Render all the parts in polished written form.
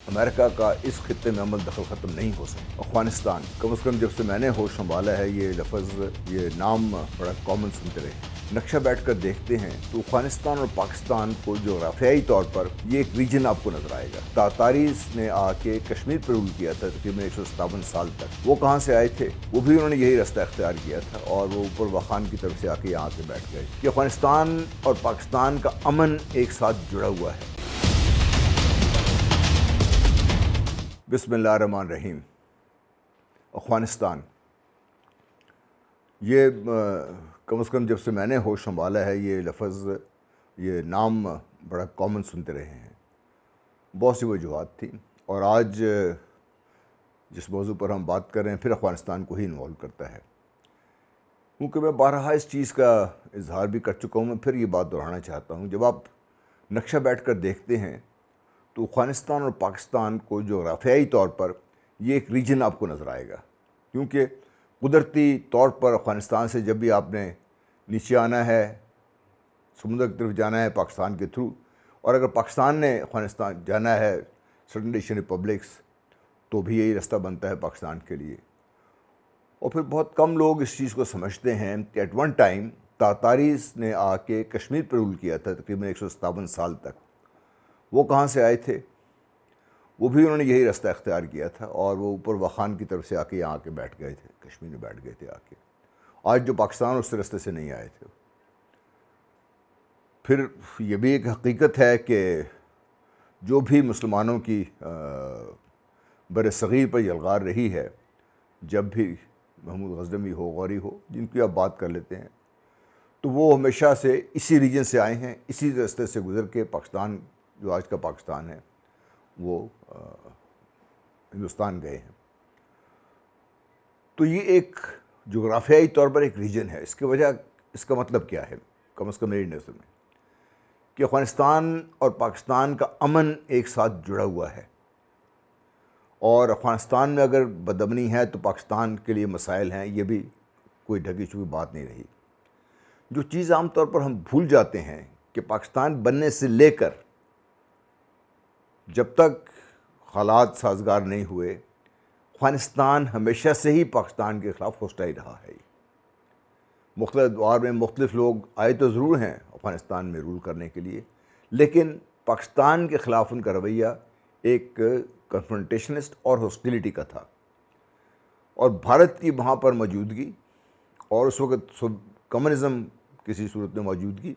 امریکہ کا اس خطے میں عمل دخل ختم نہیں ہو سکتا۔ افغانستان کم از کم جب سے میں نے ہوش سنبھالا ہے یہ لفظ یہ نام بڑا کامن سنتے رہے ہیں۔ نقشہ بیٹھ کر دیکھتے ہیں تو افغانستان اور پاکستان کو جغرافیائی طور پر یہ ایک ریجن آپ کو نظر آئے گا۔ تاتاریز نے آ کے کشمیر پر رول کیا تھا تقریباً 157 سال تک۔ وہ کہاں سے آئے تھے؟ وہ بھی انہوں نے یہی راستہ اختیار کیا تھا اور وہ اوپر واخان کی طرف سے آ کے یہاں کے بیٹھ گئے کہ افغانستان اور پاکستان کا امن ایک ساتھ جڑا ہوا ہے۔ بسم اللہ الرحمن الرحیم۔ افغانستان یہ کم از کم جب سے میں نے ہوش سنبھالا ہے یہ لفظ یہ نام بڑا کامن سنتے رہے ہیں۔ بہت سی وجوہات تھیں اور آج جس موضوع پر ہم بات کر رہے ہیں پھر افغانستان کو ہی انوالو کرتا ہے، کیونکہ میں بارہا اس چیز کا اظہار بھی کر چکا ہوں۔ میں پھر یہ بات دہرانا چاہتا ہوں، جب آپ نقشہ بیٹھ کر دیکھتے ہیں تو افغانستان اور پاکستان کو جغرافیائی طور پر یہ ایک ریجن آپ کو نظر آئے گا، کیونکہ قدرتی طور پر افغانستان سے جب بھی آپ نے نیچے آنا ہے سمندر کی طرف جانا ہے پاکستان کے تھرو، اور اگر پاکستان نے افغانستان جانا ہے سڈن ایشین ریپبلکس تو بھی یہی راستہ بنتا ہے پاکستان کے لیے۔ اور پھر بہت کم لوگ اس چیز کو سمجھتے ہیں کہ ایٹ ون ٹائم تاتاریز نے آ کے کشمیر پر رول کیا تھا تقریباً 157 سال تک۔ وہ کہاں سے آئے تھے؟ وہ بھی انہوں نے یہی راستہ اختیار کیا تھا اور وہ اوپر واخان کی طرف سے آ کے یہاں کے بیٹھ گئے تھے، کشمیر میں بیٹھ گئے تھے آ کے۔ آج جو پاکستان اس راستے سے نہیں آئے تھے۔ پھر یہ بھی ایک حقیقت ہے کہ جو بھی مسلمانوں کی بر صغیر پر یلغار رہی ہے، جب بھی محمود غزنوی ہو، غوری ہو، جن کی آپ بات کر لیتے ہیں، تو وہ ہمیشہ سے اسی ریجن سے آئے ہیں، اسی راستے سے گزر کے پاکستان جو آج کا پاکستان ہے وہ ہندوستان گئے ہیں۔ تو یہ ایک جغرافیائی طور پر ایک ریجن ہے۔ اس کی وجہ، اس کا مطلب کیا ہے کم از کم میری نظر میں، کہ افغانستان اور پاکستان کا امن ایک ساتھ جڑا ہوا ہے، اور افغانستان میں اگر بدامنی ہے تو پاکستان کے لیے مسائل ہیں، یہ بھی کوئی ڈھکی چھپی بات نہیں رہی۔ جو چیز عام طور پر ہم بھول جاتے ہیں کہ پاکستان بننے سے لے کر جب تک حالات سازگار نہیں ہوئے، افغانستان ہمیشہ سے ہی پاکستان کے خلاف ہوسٹائل رہا ہے۔ مختلف ادوار میں مختلف لوگ آئے تو ضرور ہیں افغانستان میں رول کرنے کے لیے، لیکن پاکستان کے خلاف ان کا رویہ ایک کنفرنٹیشنسٹ اور ہاسٹیلٹی کا تھا، اور بھارت کی وہاں پر موجودگی اور اس وقت کمیونزم کسی صورت میں موجودگی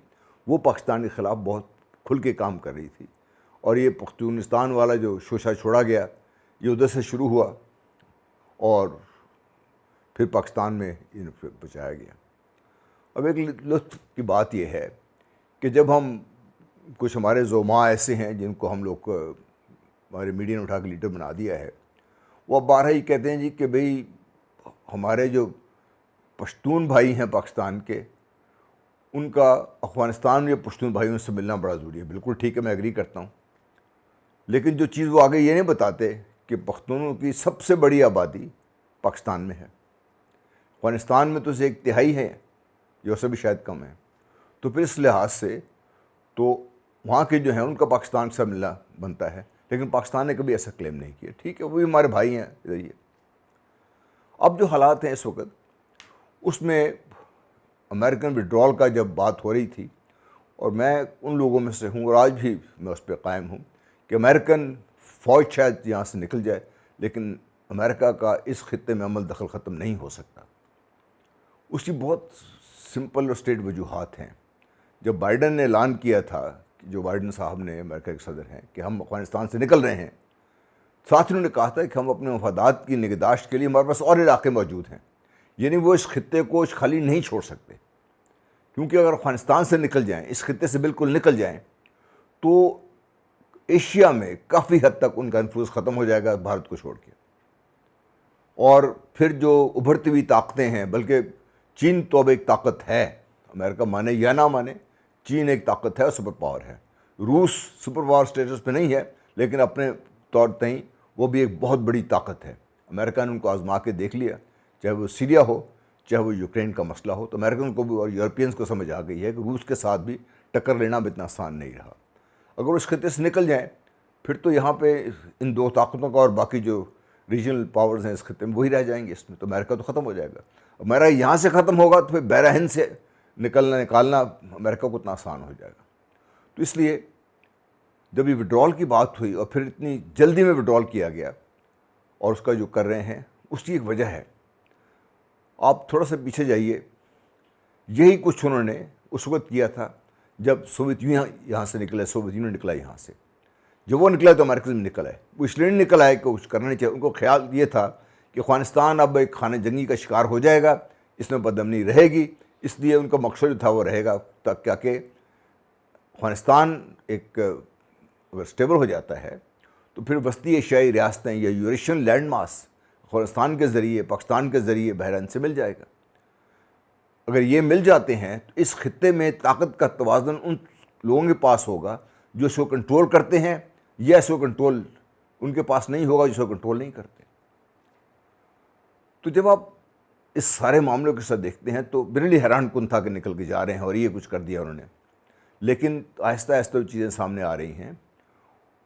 وہ پاکستان کے خلاف بہت کھل کے کام کر رہی تھی، اور یہ پختونستان والا جو شوشہ چھوڑا گیا یہ ادھر سے شروع ہوا اور پھر پاکستان میں پہنچایا گیا۔ اب ایک لطف کی بات یہ ہے کہ جب ہم کچھ ہمارے زعماء ایسے ہیں جن کو ہم لوگ کو ہمارے میڈیا نے اٹھا کے لیڈر بنا دیا ہے، وہ اب بارہا ہی کہتے ہیں جی کہ بھئی ہمارے جو پشتون بھائی ہیں پاکستان کے، ان کا افغانستان میں پشتون بھائیوں سے ملنا بڑا ضروری ہے۔ بالکل ٹھیک ہے، میں ایگری کرتا ہوں، لیکن جو چیز وہ آگے یہ نہیں بتاتے کہ پختونوں کی سب سے بڑی آبادی پاکستان میں ہے۔ افغانستان میں تو ایک تہائی ہے، جو سے بھی شاید کم ہے، تو پھر اس لحاظ سے تو وہاں کے جو ہیں ان کا پاکستان سے ملنا بنتا ہے، لیکن پاکستان نے کبھی ایسا کلیم نہیں کیا۔ ٹھیک ہے، وہ بھی ہمارے بھائی ہیں ادھر ہی۔ اب جو حالات ہیں اس وقت، اس میں امریکن وڈرال کا جب بات ہو رہی تھی، اور میں ان لوگوں میں سے ہوں اور آج بھی میں اس پہ قائم ہوں کہ امریکن فوج شاید یہاں سے نکل جائے، لیکن امریکہ کا اس خطے میں عمل دخل ختم نہیں ہو سکتا۔ اس کی بہت سمپل اور اسٹیٹ وجوہات ہیں۔ جب بائیڈن نے اعلان کیا تھا، جو بائیڈن صاحب نے امریکہ کے صدر ہیں، کہ ہم افغانستان سے نکل رہے ہیں، ساتھ انہوں نے کہا تھا کہ ہم اپنے مفادات کی نگہداشت کے لیے ہمارے پاس اور علاقے موجود ہیں، یعنی وہ اس خطے کو خالی نہیں چھوڑ سکتے، کیونکہ اگر افغانستان سے نکل جائیں، اس خطے سے بالکل نکل جائیں، تو ایشیا میں کافی حد تک ان کا انفلوئنس ختم ہو جائے گا بھارت کو چھوڑ کے۔ اور پھر جو ابھرتی ہوئی طاقتیں ہیں، بلکہ چین تو اب ایک طاقت ہے، امریکہ مانے یا نہ مانے، چین ایک طاقت ہے اور سپر پاور ہے۔ روس سپر پاور سٹیٹس پہ نہیں ہے، لیکن اپنے طور تئیں وہ بھی ایک بہت بڑی طاقت ہے۔ امریکہ نے ان کو آزما کے دیکھ لیا، چاہے وہ سیریا ہو، چاہے وہ یوکرین کا مسئلہ ہو، تو امریکن کو بھی اور یورپینز کو سمجھ آ گئی ہے کہ روس کے ساتھ بھی ٹکر لینا بھی اتنا آسان نہیں رہا۔ اگر اس خطے سے نکل جائیں پھر تو یہاں پہ ان دو طاقتوں کا اور باقی جو ریجنل پاورز ہیں اس خطے میں وہی رہ جائیں گے. اس میں تو امریکہ تو ختم ہو جائے گا. امریکہ یہاں سے ختم ہوگا تو پھر بحرہ ہند سے نکالنا امریکہ کو اتنا آسان ہو جائے گا. تو اس لیے جب یہ وڈرال کی بات ہوئی اور پھر اتنی جلدی میں وڈرال کیا گیا اور اس کا جو کر رہے ہیں اس کی ایک وجہ ہے. آپ تھوڑا سا پیچھے جائیے. یہی کچھ انہوں نے اس وقت کیا تھا جب سوویت یونین یہاں سے نکلا, سوویت یونین نکلا یہاں سے. جب وہ نکلا تو امریکہ سے نکل آئے. وہ اس لیے نہیں نکل آئے کہ کچھ کرنا نہیں چاہیے. ان کو خیال یہ تھا کہ افغانستان اب ایک خانہ جنگی کا شکار ہو جائے گا, اس میں بدامنی رہے گی. اس لیے ان کا مقصد جو تھا وہ رہے گا تاکہ افغانستان ایک اگر اسٹیبل ہو جاتا ہے تو پھر وسطی ایشیائی ریاستیں یا یوریشین لینڈ ماس افغانستان کے ذریعے, پاکستان کے ذریعے بحرہ ہند سے مل جائے گا. اگر یہ مل جاتے ہیں تو اس خطے میں طاقت کا توازن ان لوگوں کے پاس ہوگا جو اس کو کنٹرول کرتے ہیں, یا اس کو کنٹرول ان کے پاس نہیں ہوگا جو اس کو کنٹرول نہیں کرتے. تو جب آپ اس سارے معاملوں کے ساتھ دیکھتے ہیں تو میرے لیے حیران کن تھا کہ نکل کے جا رہے ہیں اور یہ کچھ کر دیا انہوں نے. لیکن آہستہ آہستہ جو چیزیں سامنے آ رہی ہیں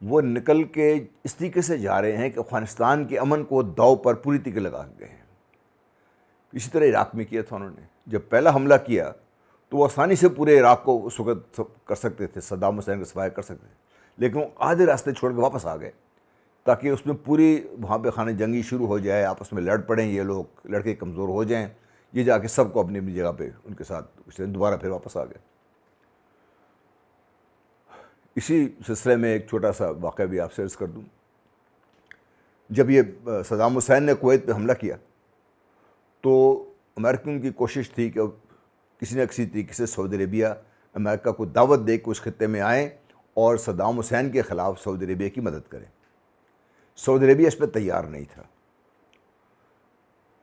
وہ نکل کے اس طریقے سے جا رہے ہیں کہ افغانستان کے امن کو داؤ پر پوری طریقے لگا گئے ہیں. اسی طرح عراق میں کیا تھا انہوں نے. جب پہلا حملہ کیا تو وہ آسانی سے پورے عراق کو اس وقت کر سکتے تھے, صدام حسین کا صفایا کر سکتے تھے, لیکن وہ آدھے راستے چھوڑ کے واپس آ گئے تاکہ اس میں پوری وہاں پہ خانہ جنگی شروع ہو جائے, آپس میں لڑ پڑیں, یہ لوگ لڑکے کمزور ہو جائیں, یہ جا کے سب کو اپنی اپنی جگہ پہ ان کے ساتھ دوبارہ پھر واپس آ گئے. اسی سلسلے میں ایک چھوٹا سا واقعہ بھی آپ سے عرض کر دوں. جب یہ صدام حسین نے کویت پہ حملہ کیا تو امریکن کی کوشش تھی کہ کسی نہ کسی طریقے سے سعودی عربیہ امریکہ کو دعوت دے کے اس خطے میں آئیں اور صدام حسین کے خلاف سعودی عربیہ کی مدد کریں. سعودی عربیہ اس پہ تیار نہیں تھا.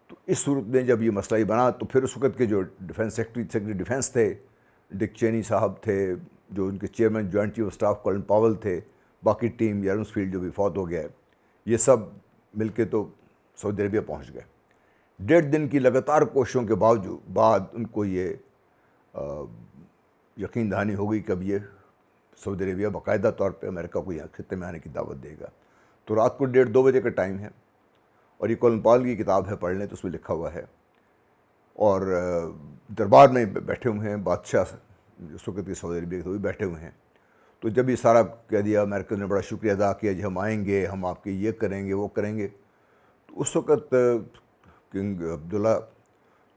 تو اس صورت میں جب یہ مسئلہ ہی بنا تو پھر اس وقت کے جو سیکرٹری ڈیفنس تھے, ڈک چینی صاحب تھے, جو ان کے chairman joint chief of staff Colin Powell تھے, باقی ٹیم, یارنس فیلڈ جو بھی فوت ہو گیا ہے, یہ سب مل کے تو سعودی عربیہ پہنچ گئے. 1.5 دن کی لگاتار کوششوں کے بعد ان کو یہ یقین دہانی ہو گئی کہ اب یہ سعودی عربیہ باقاعدہ طور پہ امریکہ کو یہاں خطے میں آنے کی دعوت دے گا. تو رات کو 1:30-2 بجے کا ٹائم ہے اور یہ کولن پاول کی کتاب ہے, پڑھ لیں تو اس میں لکھا ہوا ہے. اور دربار میں بیٹھے ہوئے ہیں بادشاہ اس وقت کے سعودی عربیہ کے, بھی بیٹھے ہوئے ہیں. تو جب یہ سارا کہہ دیا, امریکہ نے بڑا شکریہ ادا کیا جی ہم آئیں گے, ہم آپ کے یہ کریں گے وہ کریں گے. تو اس وقت کنگ عبداللہ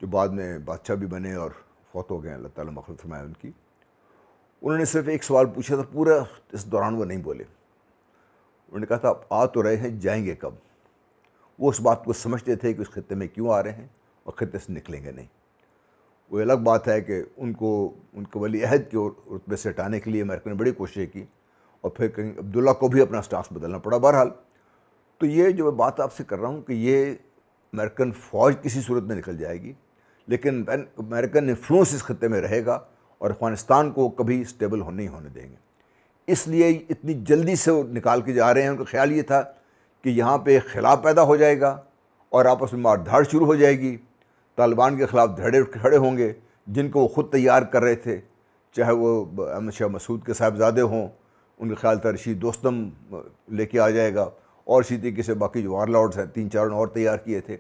جو بعد میں بادشاہ بھی بنے اور فوت ہو گئے, اللہ تعالیٰ مغفرت فرمائے ان کی, انہوں نے صرف ایک سوال پوچھا تھا, پورا اس دوران وہ نہیں بولے. انہوں نے کہا تھا آپ آ تو رہے ہیں, جائیں گے کب؟ وہ اس بات کو سمجھتے تھے کہ اس خطے میں کیوں آ رہے ہیں اور خطے سے نکلیں گے نہیں. وہ الگ بات ہے کہ ان کو ولی عہد کے رتبے سے ہٹانے کے لیے امریکہ نے بڑی کوششیں کی اور پھر کنگ عبداللہ کو بھی اپنا سٹانس بدلنا پڑا. بہرحال تو یہ جو میں بات آپ سے کر رہا ہوں کہ یہ امریکن فوج کسی صورت میں نکل جائے گی, لیکن امریکن انفلوئنس اس خطے میں رہے گا اور افغانستان کو کبھی اسٹیبل نہیں ہونے دیں گے. اس لیے اتنی جلدی سے وہ نکال کے جا رہے ہیں. ان کا خیال یہ تھا کہ یہاں پہ ایک خلا پیدا ہو جائے گا اور آپس میں مار دھاڑ شروع ہو جائے گی, طالبان کے خلاف دھڑے کھڑے ہوں گے جن کو وہ خود تیار کر رہے تھے, چاہے وہ احمد شاہ مسعود کے صاحبزادے ہوں, ان کے خیال تھا رشید دوستم لے کے آ جائے گا, اور اسی طریقے سے باقی جو وار لارڈز ہیں 3-4 اور تیار کیے تھے.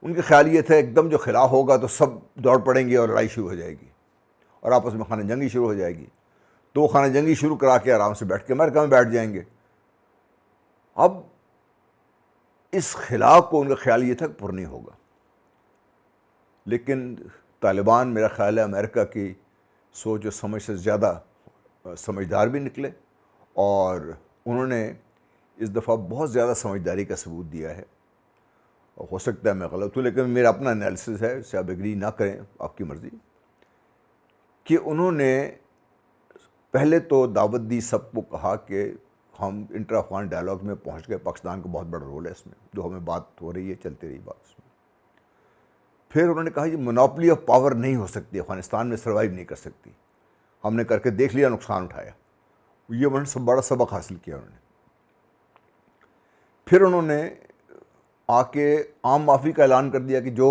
ان کے خیال یہ تھا ایک دم جو خلا ہوگا تو سب دوڑ پڑیں گے اور لڑائی شروع ہو جائے گی اور آپس میں خانہ جنگی شروع ہو جائے گی. تو وہ خانہ جنگی شروع کرا کے آرام سے بیٹھ کے امریکہ میں بیٹھ جائیں گے. اب اس خلا کو ان کا خیال یہ تھا کہ پر نہیں ہوگا, لیکن طالبان میرا خیال ہے امریکہ کی سوچ و سمجھ سے زیادہ سمجھدار بھی نکلے, اور انہوں نے اس دفعہ بہت زیادہ سمجھداری کا ثبوت دیا ہے. اور ہو سکتا ہے میں غلط ہوں, لیکن میرا اپنا انالیسس ہے, اس سے آپ ایگری نہ کریں, آپ کی مرضی, کہ انہوں نے پہلے تو دعوت دی, سب کو کہا کہ ہم انٹر افغان ڈائلاگ میں پہنچ گئے, پاکستان کا بہت بڑا رول ہے اس میں, جو ہمیں بات ہو رہی ہے چلتی رہی بات اس میں. پھر انہوں نے کہا یہ مونوپلی آف پاور نہیں ہو سکتی, افغانستان میں سروائیو نہیں کر سکتی, ہم نے کر کے دیکھ لیا, نقصان اٹھایا. یہ انہوں نے بڑا سبق حاصل کیا انہوں نے. پھر انہوں نے آ کے عام معافی کا اعلان کر دیا کہ جو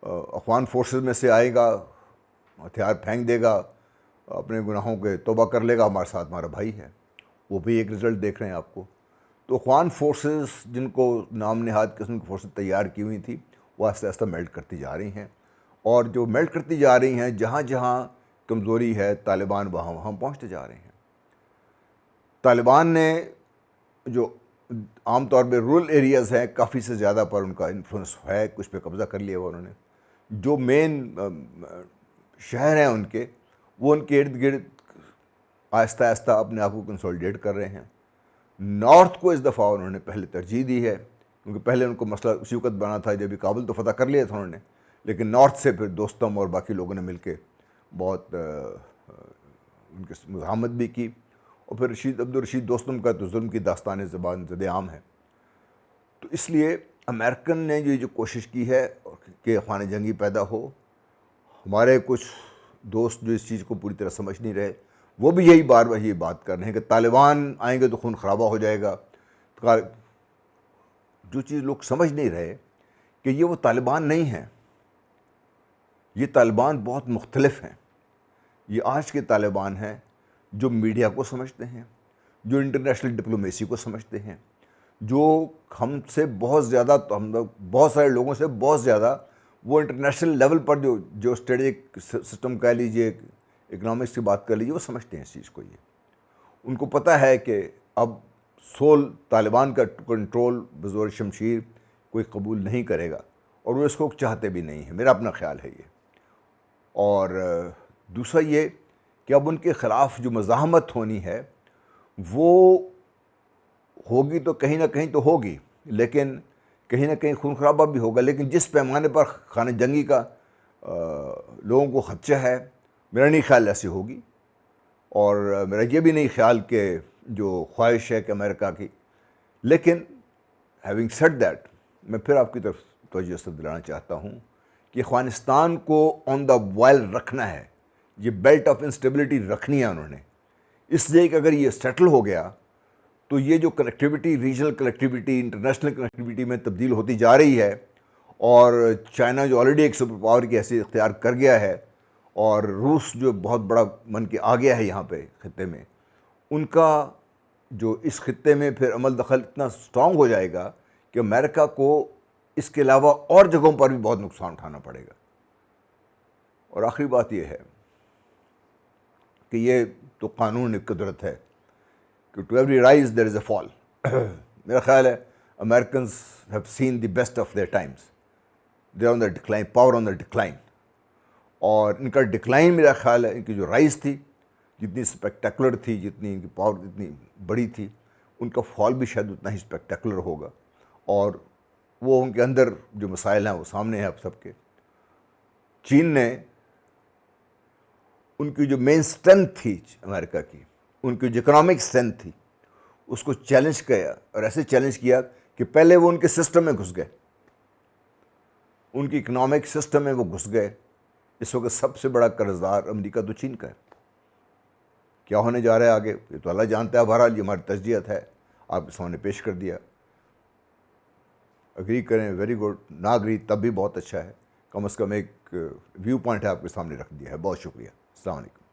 افغان فورسز میں سے آئے گا, ہتھیار پھینک دے گا, اپنے گناہوں کے توبہ کر لے گا, ہمارے ساتھ ہمارا بھائی ہے. وہ بھی ایک رزلٹ دیکھ رہے ہیں آپ کو. تو اخوان فورسز جن کو نام نہاد قسم کی فورسز تیار کی ہوئی تھی وہ آہستہ آہستہ میلٹ کرتی جا رہی ہیں, اور جو میلٹ کرتی جا رہی ہیں جہاں جہاں کمزوری ہے طالبان وہاں وہاں پہنچتے جا رہے ہیں. طالبان نے جو عام طور پہ رورل ایریاز ہیں کافی سے زیادہ پر ان کا انفلوئنس ہے, کچھ پہ قبضہ کر لیا ہوا انہوں نے. جو مین شہر ہیں ان کے, وہ ان کے ارد گرد آہستہ آہستہ اپنے آپ کو کنسولیڈیٹ کر رہے ہیں. نارتھ کو اس دفعہ انہوں نے پہلے ترجیح دی ہے, کیونکہ پہلے ان کو مسئلہ اسی وقت بنا تھا جب کابل تو فتح کر لیا تھا انہوں نے, لیکن نارتھ سے پھر دوستم اور باقی لوگوں نے مل کے بہت ان کی مزاحمت بھی کی. اور پھر عبدالرشید دوستم کا تو ظلم کی داستان زبان زد عام ہے. تو اس لیے امریکن نے جو کوشش کی ہے کہ افغان جنگی پیدا ہو, ہمارے کچھ دوست جو اس چیز کو پوری طرح سمجھ نہیں رہے وہ بھی یہی بار بار یہ بات کر رہے ہیں کہ طالبان آئیں گے تو خون خرابہ ہو جائے گا. جو چیز لوگ سمجھ نہیں رہے کہ یہ وہ طالبان نہیں ہیں, یہ طالبان بہت مختلف ہیں. یہ آج کے طالبان ہیں جو میڈیا کو سمجھتے ہیں, جو انٹرنیشنل ڈپلومیسی کو سمجھتے ہیں, جو ہم سے بہت زیادہ, ہم بہت سارے لوگوں سے بہت زیادہ وہ انٹرنیشنل لیول پر جو اسٹریٹجک سسٹم کہہ لیجیے, اکنامکس کی بات کر لیجیے, وہ سمجھتے ہیں اس چیز کو. یہ ان کو پتہ ہے کہ اب سول طالبان کا کنٹرول بزور شمشیر کوئی قبول نہیں کرے گا, اور وہ اس کو چاہتے بھی نہیں ہیں, میرا اپنا خیال ہے یہ. اور دوسرا یہ کہ اب ان کے خلاف جو مزاحمت ہونی ہے وہ ہوگی تو کہیں نہ کہیں تو ہوگی, لیکن کہیں نہ کہیں خون خرابہ بھی ہوگا. لیکن جس پیمانے پر خانہ جنگی کا لوگوں کو خدشہ ہے, میرا نہیں خیال ایسی ہوگی. اور میرا یہ بھی نہیں خیال کہ جو خواہش ہے کہ امریکہ کی, لیکن ہیونگ سیڈ دیٹ میں پھر آپ کی طرف توجہ سے دلانا چاہتا ہوں کہ افغانستان کو آن دا وائل رکھنا ہے, یہ بیلٹ آف انسٹیبلٹی رکھنی ہے انہوں نے. اس لیے کہ اگر یہ سیٹل ہو گیا تو یہ جو connectivity, regional connectivity, international connectivity میں تبدیل ہوتی جا رہی ہے, اور چائنا جو آلریڈی ایک سپر پاور کی حیثیت اختیار کر گیا ہے, اور روس جو بہت بڑا بن کے آ گیا ہے یہاں پہ خطے میں, ان کا جو اس خطے میں پھر عمل دخل اتنا سٹرانگ ہو جائے گا کہ امریکہ کو اس کے علاوہ اور جگہوں پر بھی بہت نقصان اٹھانا پڑے گا. اور آخری بات یہ ہے کہ یہ تو قانون قدرت ہے کہ ٹو ایوری رائز دیر از اے فال. میرا خیال ہے Americans have seen the best of their times. They are on the decline, power on the decline. اور ان کا ڈکلائن میرا خیال ہے ان کی جو رائز تھی جتنی اسپیکٹیکولر تھی, جتنی ان کی پاور جتنی بڑی تھی, ان کا فال بھی شاید اتنا ہی اسپیکٹیکولر ہوگا. اور وہ ان کے اندر جو مسائل ہیں وہ سامنے ہیں اب سب کے. چین نے ان کی جو مین اسٹرینتھ تھی امریکہ کی, ان کی جو اکنامک اسٹرینتھ تھی, اس کو چیلنج کیا, اور ایسے چیلنج کیا کہ پہلے وہ ان کے سسٹم میں گھس گئے, ان کی اکنامک سسٹم میں وہ گھس گئے. اس وقت سب سے بڑا قرض دار امریکہ تو چین کا ہے. کیا ہونے جا رہا ہے آگے یہ تو اللہ جانتا ہے. بہرحال یہ ہماری تجزیت ہے, آپ کے سامنے پیش کر دیا. اگری کریں ویری گڈ, نہ اگری تب بھی بہت اچھا ہے, کم از کم ایک ویو پوائنٹ ہے آپ کے سامنے رکھ دیا ہے. بہت شکریہ. السلام علیکم.